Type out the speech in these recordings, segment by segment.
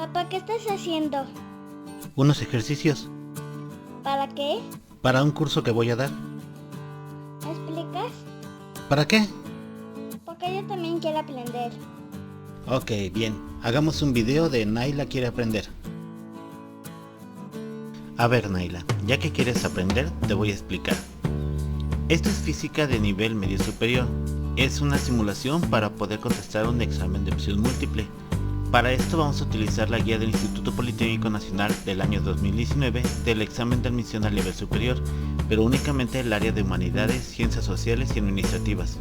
Papá, ¿qué estás haciendo? Unos ejercicios ¿Para qué? para un curso que voy a dar. ¿Me explicas? ¿Para qué? Porque yo también quiero aprender. Ok, bien. Hagamos un video de Naila quiere aprender. A ver, Naila, ya que quieres aprender, te voy a explicar. Esto es física de nivel medio superior. Es una simulación para poder contestar un examen de opción múltiple. Para esto vamos a utilizar la guía del Instituto Politécnico Nacional del año 2019 del examen de admisión al nivel superior, pero únicamente el área de humanidades, ciencias sociales y administrativas.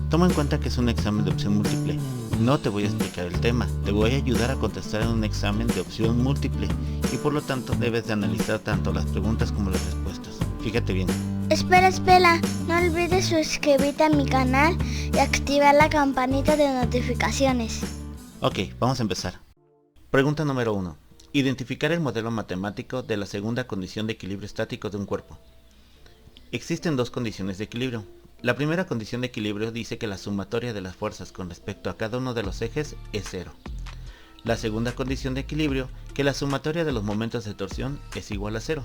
Toma en cuenta que es un examen de opción múltiple. No te voy a explicar el tema, te voy a ayudar a contestar en un examen de opción múltiple y por lo tanto debes de analizar tanto las preguntas como las respuestas. Fíjate bien. Espera, no olvides suscribirte a mi canal y activar la campanita de notificaciones. Ok, vamos a empezar. Pregunta número 1. Identificar el modelo matemático de la segunda condición de equilibrio estático de un cuerpo. Existen dos condiciones de equilibrio. La primera condición de equilibrio dice que la sumatoria de las fuerzas con respecto a cada uno de los ejes es 0. La segunda condición de equilibrio, que la sumatoria de los momentos de torsión es igual a 0.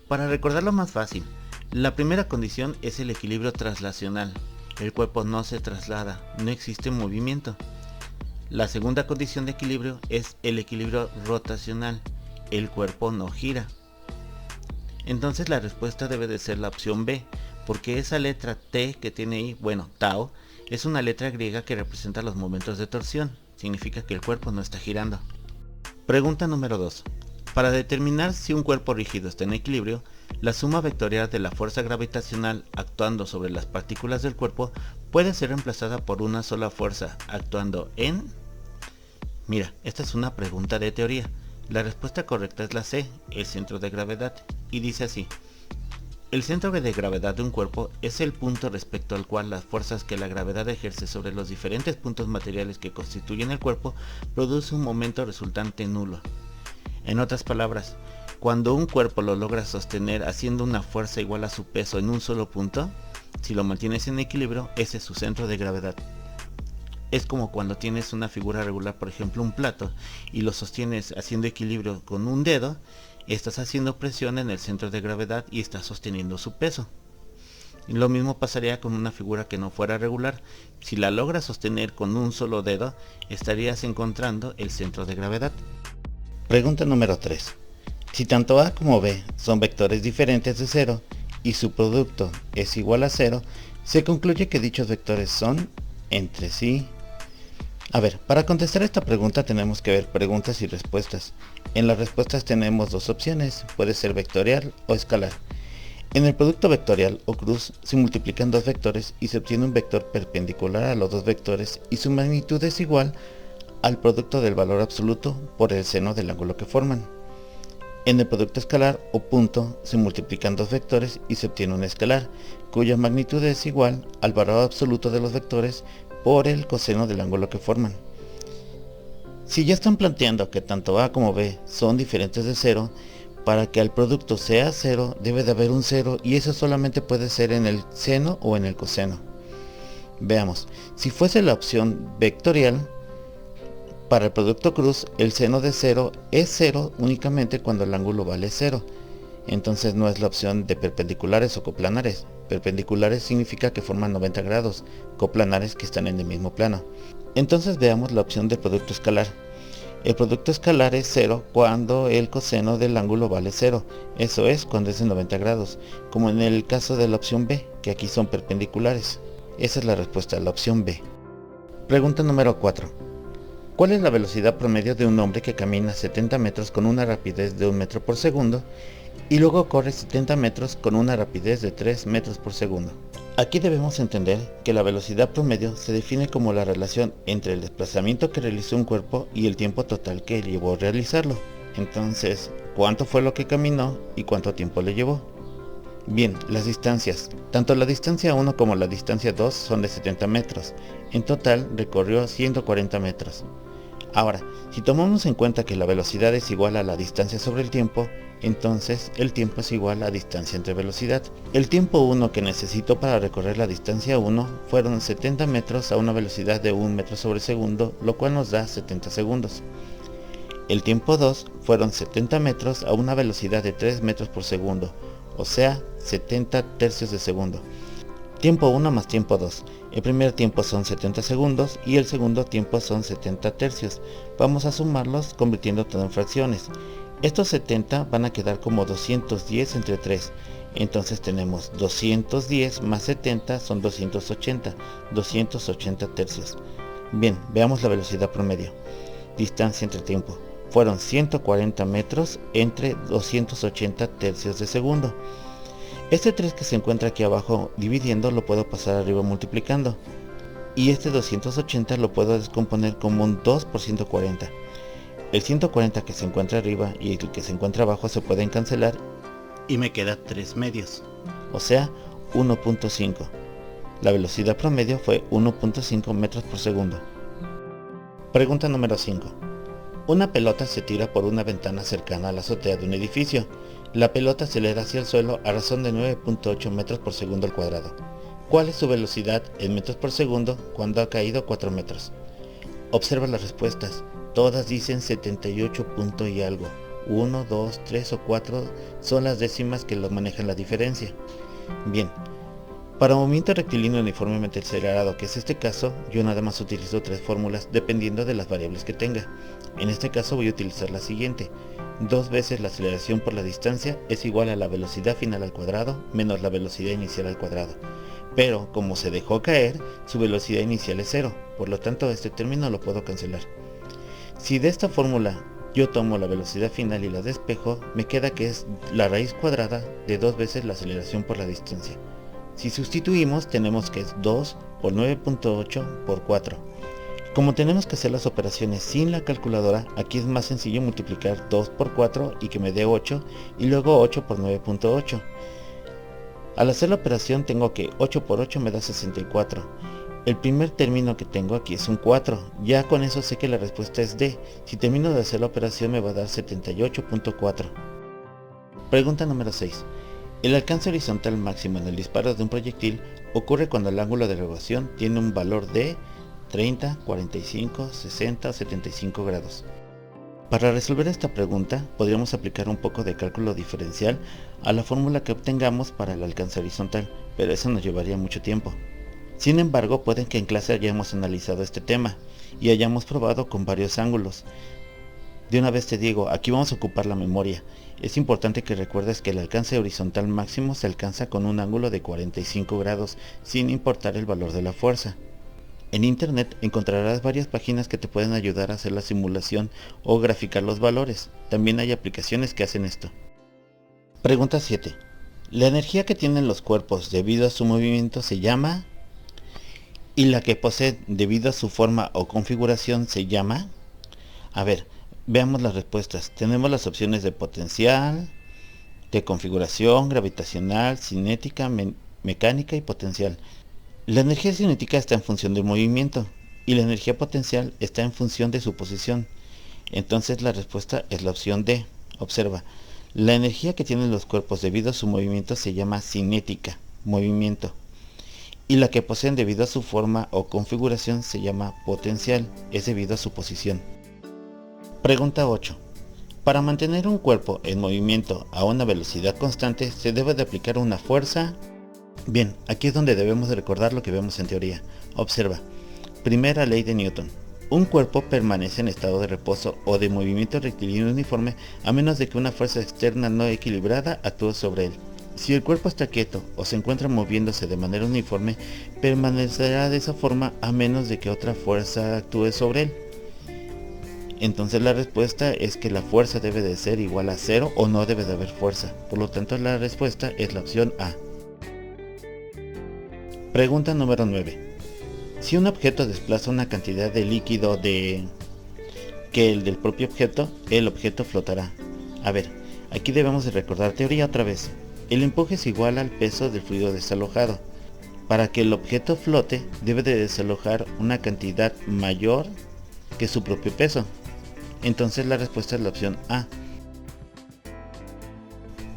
Para recordarlo más fácil, la primera condición es el equilibrio traslacional. El cuerpo no se traslada, no existe movimiento. La segunda condición de equilibrio es el equilibrio rotacional. El cuerpo no gira. Entonces la respuesta debe de ser la opción B, porque esa letra T que tiene ahí, tau, es una letra griega que representa los momentos de torsión. Significa que el cuerpo no está girando. Pregunta número 2. Para determinar si un cuerpo rígido está en equilibrio, la suma vectorial de la fuerza gravitacional actuando sobre las partículas del cuerpo puede ser reemplazada por una sola fuerza actuando en... Mira, esta es una pregunta de teoría. La respuesta correcta es la C, el centro de gravedad, y dice así. El centro de gravedad de un cuerpo es el punto respecto al cual las fuerzas que la gravedad ejerce sobre los diferentes puntos materiales que constituyen el cuerpo produce un momento resultante nulo. En otras palabras, cuando un cuerpo lo logra sostener haciendo una fuerza igual a su peso en un solo punto, si lo mantienes en equilibrio, ese es su centro de gravedad. Es como cuando tienes una figura regular, por ejemplo un plato, y lo sostienes haciendo equilibrio con un dedo, estás haciendo presión en el centro de gravedad y estás sosteniendo su peso. Y lo mismo pasaría con una figura que no fuera regular. Si la logras sostener con un solo dedo, estarías encontrando el centro de gravedad. Pregunta número 3. Si tanto A como B son vectores diferentes de 0 y su producto es igual a 0, se concluye que dichos vectores son entre sí. A ver, para contestar esta pregunta tenemos que ver preguntas y respuestas. En las respuestas tenemos dos opciones, puede ser vectorial o escalar. En el producto vectorial o cruz se multiplican dos vectores y se obtiene un vector perpendicular a los dos vectores y su magnitud es igual al producto del valor absoluto por el seno del ángulo que forman. En el producto escalar o punto se multiplican dos vectores y se obtiene un escalar, cuya magnitud es igual al valor absoluto de los vectores por el coseno del ángulo que forman. Si ya están planteando que tanto A como B son diferentes de 0, para que el producto sea 0 debe de haber un 0 y eso solamente puede ser en el seno o en el coseno. Veamos, si fuese la opción vectorial, para el producto cruz el seno de 0 es 0 únicamente cuando el ángulo vale 0. Entonces no es la opción de perpendiculares o coplanares. Perpendiculares significa que forman 90 grados, coplanares que están en el mismo plano. Entonces veamos la opción del producto escalar. El producto escalar es 0 cuando el coseno del ángulo vale 0, eso es cuando es de 90 grados, como en el caso de la opción B, que aquí son perpendiculares. Esa es la respuesta a la opción B. Pregunta número 4. ¿Cuál es la velocidad promedio de un hombre que camina 70 metros con una rapidez de 1 metro por segundo y luego corre 70 metros con una rapidez de 3 metros por segundo? Aquí debemos entender que la velocidad promedio se define como la relación entre el desplazamiento que realizó un cuerpo y el tiempo total que llevó a realizarlo. Entonces, ¿cuánto fue lo que caminó y cuánto tiempo le llevó? Bien, las distancias. Tanto la distancia 1 como la distancia 2 son de 70 metros. En total recorrió 140 metros. Ahora, si tomamos en cuenta que la velocidad es igual a la distancia sobre el tiempo, entonces el tiempo es igual a distancia entre velocidad. El tiempo 1 que necesitó para recorrer la distancia 1 fueron 70 metros a una velocidad de 1 metro sobre segundo, lo cual nos da 70 segundos. El tiempo 2 fueron 70 metros a una velocidad de 3 metros por segundo, o sea, 70 tercios de segundo. Tiempo 1 más tiempo 2. El primer tiempo son 70 segundos y el segundo tiempo son 70 tercios. Vamos a sumarlos convirtiendo todo en fracciones. Estos 70 van a quedar como 210 entre 3. Entonces tenemos 210 más 70 son 280. 280 tercios. Bien, veamos la velocidad promedio. Distancia entre tiempo. Fueron 140 metros entre 280 tercios de segundo. Este 3 que se encuentra aquí abajo dividiendo lo puedo pasar arriba multiplicando. Y este 280 lo puedo descomponer como un 2 por 140. El 140 que se encuentra arriba y el que se encuentra abajo se pueden cancelar y me queda 3 medios, o sea 1.5. La velocidad promedio fue 1.5 metros por segundo. Pregunta número 5. Una pelota se tira por una ventana cercana a la azotea de un edificio. La pelota acelera hacia el suelo a razón de 9.8 metros por segundo al cuadrado. ¿Cuál es su velocidad en metros por segundo cuando ha caído 4 metros? Observa las respuestas. Todas dicen 78 punto y algo. 1, 2, 3 o 4 son las décimas que manejan la diferencia. Bien, para movimiento rectilíneo uniformemente acelerado, que es este caso, yo nada más utilizo 3 fórmulas dependiendo de las variables que tenga. En este caso voy a utilizar la siguiente. 2 veces la aceleración por la distancia es igual a la velocidad final al cuadrado menos la velocidad inicial al cuadrado. Pero como se dejó caer, su velocidad inicial es 0, por lo tanto este término lo puedo cancelar. Si de esta fórmula yo tomo la velocidad final y la despejo, me queda que es la raíz cuadrada de 2 veces la aceleración por la distancia. Si sustituimos, tenemos que es 2 por 9.8 por 4. Como tenemos que hacer las operaciones sin la calculadora, aquí es más sencillo multiplicar 2 por 4 y que me dé 8, y luego 8 por 9.8. Al hacer la operación tengo que 8 por 8 me da 64. El primer término que tengo aquí es un 4, ya con eso sé que la respuesta es D. Si termino de hacer la operación me va a dar 78.4. Pregunta número 6. El alcance horizontal máximo en el disparo de un proyectil ocurre cuando el ángulo de elevación tiene un valor de 30, 45, 60 o 75 grados. Para resolver esta pregunta podríamos aplicar un poco de cálculo diferencial a la fórmula que obtengamos para el alcance horizontal, pero eso nos llevaría mucho tiempo. Sin embargo, pueden que en clase hayamos analizado este tema y hayamos probado con varios ángulos. De una vez te digo, aquí vamos a ocupar la memoria. Es importante que recuerdes que el alcance horizontal máximo se alcanza con un ángulo de 45 grados, sin importar el valor de la fuerza. En internet encontrarás varias páginas que te pueden ayudar a hacer la simulación o graficar los valores. También hay aplicaciones que hacen esto. Pregunta 7. La energía que tienen los cuerpos debido a su movimiento se llama... y la que posee debido a su forma o configuración se llama... A ver, veamos las respuestas. Tenemos las opciones de potencial, de configuración, gravitacional, cinética, mecánica y potencial. La energía cinética está en función del movimiento y la energía potencial está en función de su posición. Entonces la respuesta es la opción D. Observa, la energía que tienen los cuerpos debido a su movimiento se llama cinética, movimiento. Y la que poseen debido a su forma o configuración se llama potencial, es debido a su posición. Pregunta 8. Para mantener un cuerpo en movimiento a una velocidad constante se debe de aplicar una fuerza. Bien, aquí es donde debemos de recordar lo que vemos en teoría. Observa, primera ley de Newton. Un cuerpo permanece en estado de reposo o de movimiento rectilíneo uniforme a menos de que una fuerza externa no equilibrada actúe sobre él. Si el cuerpo está quieto o se encuentra moviéndose de manera uniforme, permanecerá de esa forma a menos de que otra fuerza actúe sobre él. Entonces la respuesta es que la fuerza debe de ser igual a 0 o no debe de haber fuerza. Por lo tanto la respuesta es la opción A. Pregunta número 9. Si un objeto desplaza una cantidad de líquido que el del propio objeto, el objeto flotará. A ver, aquí debemos de recordar teoría otra vez. El empuje es igual al peso del fluido desalojado. Para que el objeto flote, debe de desalojar una cantidad mayor que su propio peso. Entonces la respuesta es la opción A.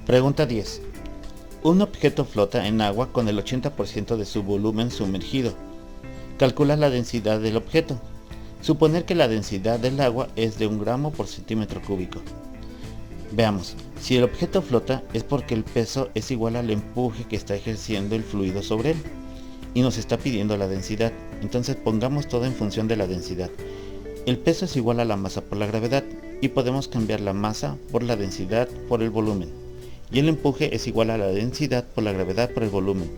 Pregunta 10. Un objeto flota en agua con el 80% de su volumen sumergido. Calcula la densidad del objeto. Suponer que la densidad del agua es de 1 gramo por centímetro cúbico. Veamos, si el objeto flota es porque el peso es igual al empuje que está ejerciendo el fluido sobre él y nos está pidiendo la densidad. Entonces pongamos todo en función de la densidad. El peso es igual a la masa por la gravedad y podemos cambiar la masa por la densidad por el volumen. Y el empuje es igual a la densidad por la gravedad por el volumen.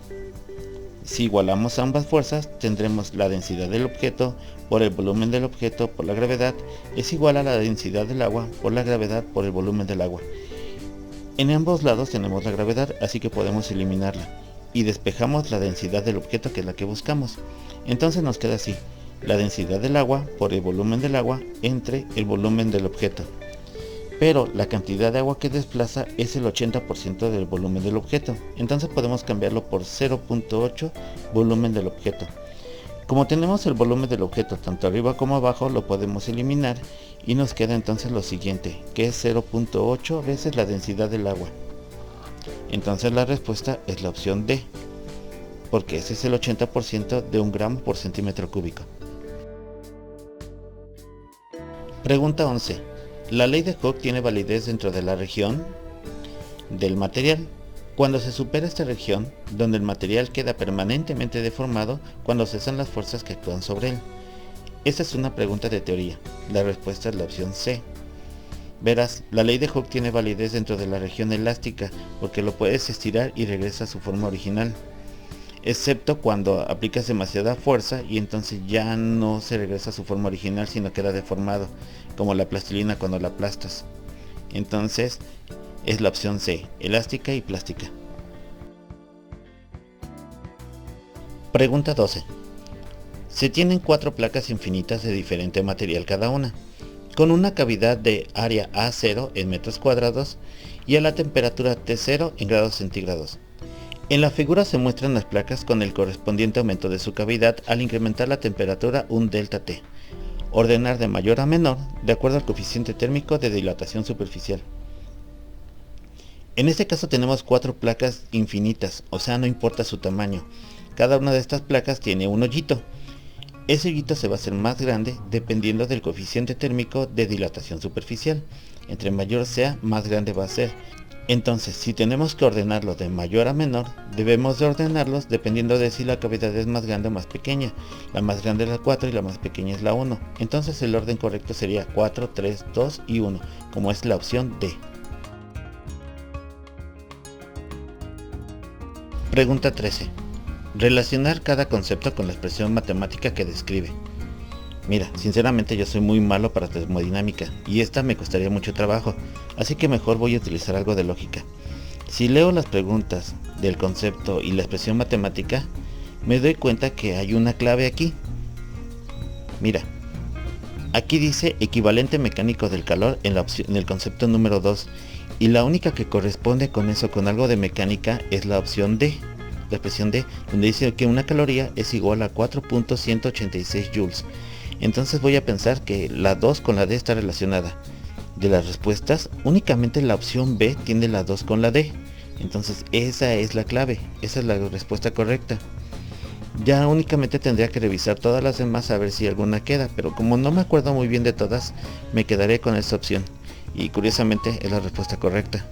Si igualamos ambas fuerzas, tendremos la densidad del objeto por el volumen del objeto por la gravedad es igual a la densidad del agua por la gravedad por el volumen del agua. En ambos lados tenemos la gravedad, así que podemos eliminarla y despejamos la densidad del objeto, que es la que buscamos. Entonces nos queda así: la densidad del agua por el volumen del agua entre el volumen del objeto. Pero la cantidad de agua que desplaza es el 80% del volumen del objeto. Entonces podemos cambiarlo por 0.8 volumen del objeto. Como tenemos el volumen del objeto tanto arriba como abajo, lo podemos eliminar y nos queda entonces lo siguiente, que es 0.8 veces la densidad del agua. Entonces la respuesta es la opción D, porque ese es el 80% de 1 gramo por centímetro cúbico. Pregunta 11. ¿La ley de Hooke tiene validez dentro de la región del material? Cuando se supera esta región, donde el material queda permanentemente deformado cuando cesan las fuerzas que actúan sobre él. Esta es una pregunta de teoría. La respuesta es la opción C. Verás, la ley de Hooke tiene validez dentro de la región elástica porque lo puedes estirar y regresa a su forma original, excepto cuando aplicas demasiada fuerza y entonces ya no se regresa a su forma original sino queda deformado, como la plastilina cuando la aplastas. Entonces es la opción C, elástica y plástica. Pregunta 12. Se tienen 4 placas infinitas de diferente material cada una, con una cavidad de área A0 en metros cuadrados y a la temperatura T0 en grados centígrados. En la figura se muestran las placas con el correspondiente aumento de su cavidad al incrementar la temperatura un delta T. Ordenar de mayor a menor de acuerdo al coeficiente térmico de dilatación superficial. En este caso tenemos 4 placas infinitas, o sea, no importa su tamaño. Cada una de estas placas tiene un hoyito. Ese hoyito se va a hacer más grande dependiendo del coeficiente térmico de dilatación superficial. Entre mayor sea, más grande va a ser. Entonces, si tenemos que ordenarlo de mayor a menor, debemos de ordenarlos dependiendo de si la cavidad es más grande o más pequeña. La más grande es la 4 y la más pequeña es la 1. Entonces el orden correcto sería 4, 3, 2 y 1, como es la opción D. Pregunta 13. Relacionar cada concepto con la expresión matemática que describe. Mira, sinceramente yo soy muy malo para termodinámica y esta me costaría mucho trabajo, así que mejor voy a utilizar algo de lógica. Si leo las preguntas del concepto y la expresión matemática, me doy cuenta que hay una clave aquí. Mira, aquí dice equivalente mecánico del calor en el concepto número 2, y la única que corresponde con eso, con algo de mecánica, es la opción D, la expresión D, donde dice que una caloría es igual a 4.186 joules. Entonces voy a pensar que la 2 con la D está relacionada. De las respuestas, únicamente la opción B tiene la 2 con la D. Entonces esa es la clave, esa es la respuesta correcta. Ya únicamente tendría que revisar todas las demás a ver si alguna queda, pero como no me acuerdo muy bien de todas, me quedaré con esta opción. Y curiosamente es la respuesta correcta.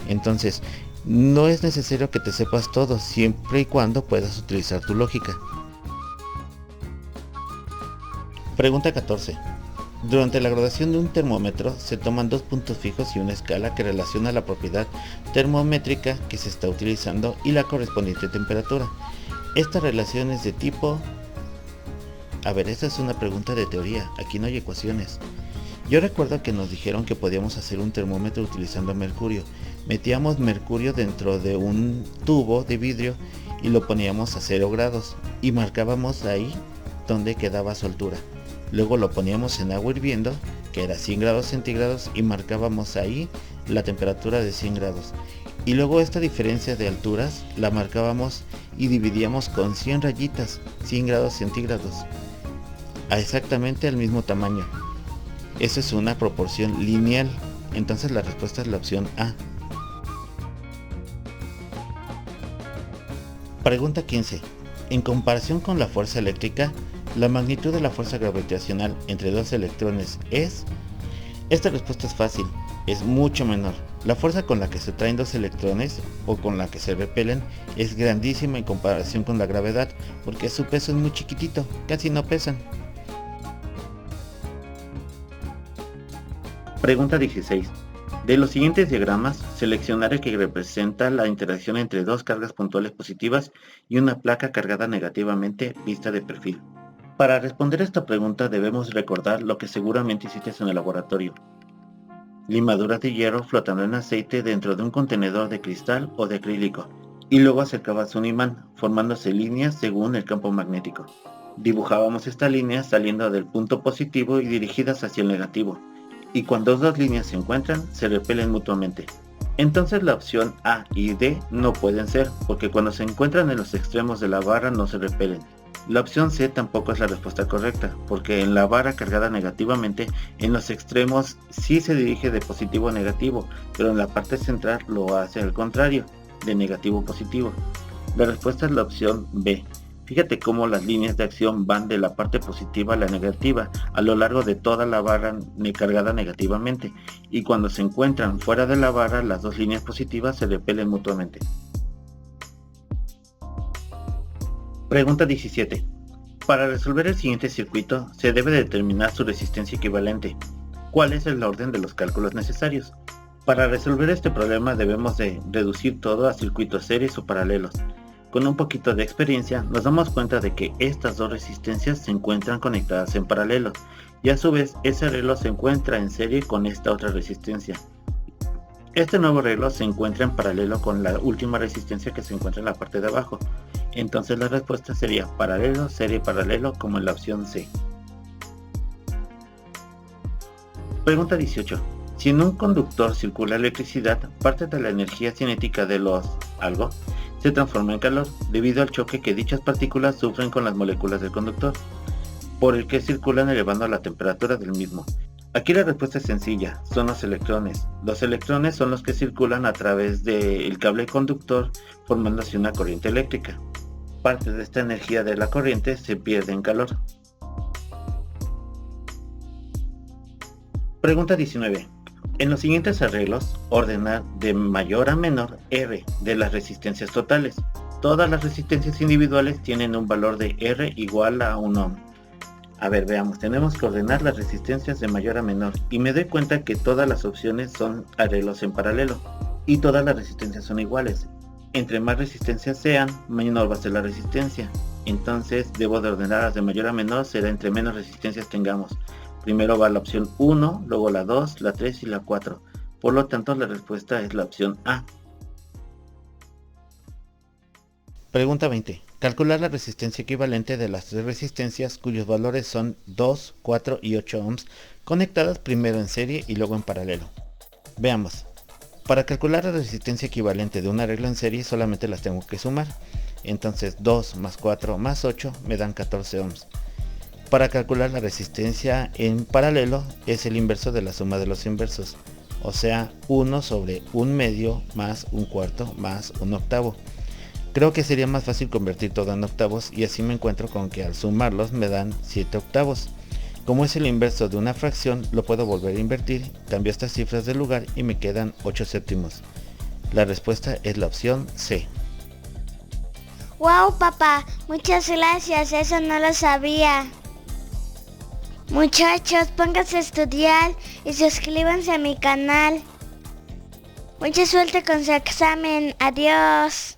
Entonces, no es necesario que te sepas todo, siempre y cuando puedas utilizar tu lógica. Pregunta 14. Durante la graduación de un termómetro se toman 2 puntos fijos y una escala que relaciona la propiedad termométrica que se está utilizando y la correspondiente temperatura. Esta relación es de tipo... esta es una pregunta de teoría, aquí no hay ecuaciones. Yo recuerdo que nos dijeron que podíamos hacer un termómetro utilizando mercurio. Metíamos mercurio dentro de un tubo de vidrio y lo poníamos a 0 grados y marcábamos ahí donde quedaba su altura. Luego lo poníamos en agua hirviendo, que era 100 grados centígrados, y marcábamos ahí la temperatura de 100 grados. Y luego esta diferencia de alturas la marcábamos y dividíamos con 100 rayitas, 100 grados centígrados, a exactamente el mismo tamaño. Eso es una proporción lineal, entonces la respuesta es la opción A. Pregunta 15. En comparación con la fuerza eléctrica, la magnitud de la fuerza gravitacional entre dos electrones es... Esta respuesta es fácil, es mucho menor. La fuerza con la que se traen dos electrones o con la que se repelen es grandísima en comparación con la gravedad, porque su peso es muy chiquitito, casi no pesan. Pregunta 16. De los siguientes diagramas, seleccionar el que representa la interacción entre dos cargas puntuales positivas y una placa cargada negativamente vista de perfil. Para responder esta pregunta debemos recordar lo que seguramente hiciste en el laboratorio. Limaduras de hierro flotando en aceite dentro de un contenedor de cristal o de acrílico, y luego acercabas un imán, formándose líneas según el campo magnético. Dibujábamos estas líneas saliendo del punto positivo y dirigidas hacia el negativo, y cuando dos líneas se encuentran, se repelen mutuamente. Entonces la opción A y D no pueden ser, porque cuando se encuentran en los extremos de la barra no se repelen. La opción C tampoco es la respuesta correcta, porque en la barra cargada negativamente, en los extremos sí se dirige de positivo a negativo, pero en la parte central lo hace al contrario, de negativo a positivo. La respuesta es la opción B. Fíjate cómo las líneas de acción van de la parte positiva a la negativa a lo largo de toda la barra cargada negativamente, y cuando se encuentran fuera de la barra, las dos líneas positivas se repelen mutuamente. Pregunta 17. Para resolver el siguiente circuito, se debe determinar su resistencia equivalente. ¿Cuál es el orden de los cálculos necesarios? Para resolver este problema debemos de reducir todo a circuitos series o paralelos. Con un poquito de experiencia nos damos cuenta de que estas dos resistencias se encuentran conectadas en paralelo, y a su vez ese reloj se encuentra en serie con esta otra resistencia. Este nuevo reloj se encuentra en paralelo con la última resistencia que se encuentra en la parte de abajo. Entonces la respuesta sería paralelo, serie, paralelo, como en la opción C. Pregunta 18. Si en un conductor circula electricidad, parte de la energía cinética de los algo se transforma en calor debido al choque que dichas partículas sufren con las moléculas del conductor, por el que circulan elevando la temperatura del mismo. Aquí la respuesta es sencilla, son los electrones. Los electrones son los que circulan a través del cable conductor formándose una corriente eléctrica. Parte de esta energía de la corriente se pierde en calor. Pregunta 19. En los siguientes arreglos, ordenar de mayor a menor R de las resistencias totales. Todas las resistencias individuales tienen un valor de R igual a 1 ohm. A ver, veamos, tenemos que ordenar las resistencias de mayor a menor, y me doy cuenta que todas las opciones son arreglos en paralelo, y todas las resistencias son iguales. Entre más resistencias sean, menor va a ser la resistencia. Entonces debo de ordenarlas de mayor a menor, será entre menos resistencias tengamos. Primero va la opción 1, luego la 2, la 3 y la 4. Por lo tanto la respuesta es la opción A. Pregunta 20. Calcular la resistencia equivalente de las tres resistencias cuyos valores son 2, 4 y 8 ohms, conectadas primero en serie y luego en paralelo. Veamos. Para calcular la resistencia equivalente de un arreglo en serie solamente las tengo que sumar. Entonces 2 más 4 más 8 me dan 14 ohms. Para calcular la resistencia en paralelo es el inverso de la suma de los inversos, o sea 1 sobre 1 medio más 1 cuarto más 1 octavo. Creo que sería más fácil convertir todo en octavos, y así me encuentro con que al sumarlos me dan 7 octavos. Como es el inverso de una fracción, lo puedo volver a invertir, cambio estas cifras de lugar y me quedan 8 séptimos. La respuesta es la opción C. ¡Wow, papá! Muchas gracias, eso no lo sabía. Muchachos, pónganse a estudiar y suscríbanse a mi canal. Mucha suerte con su examen. Adiós.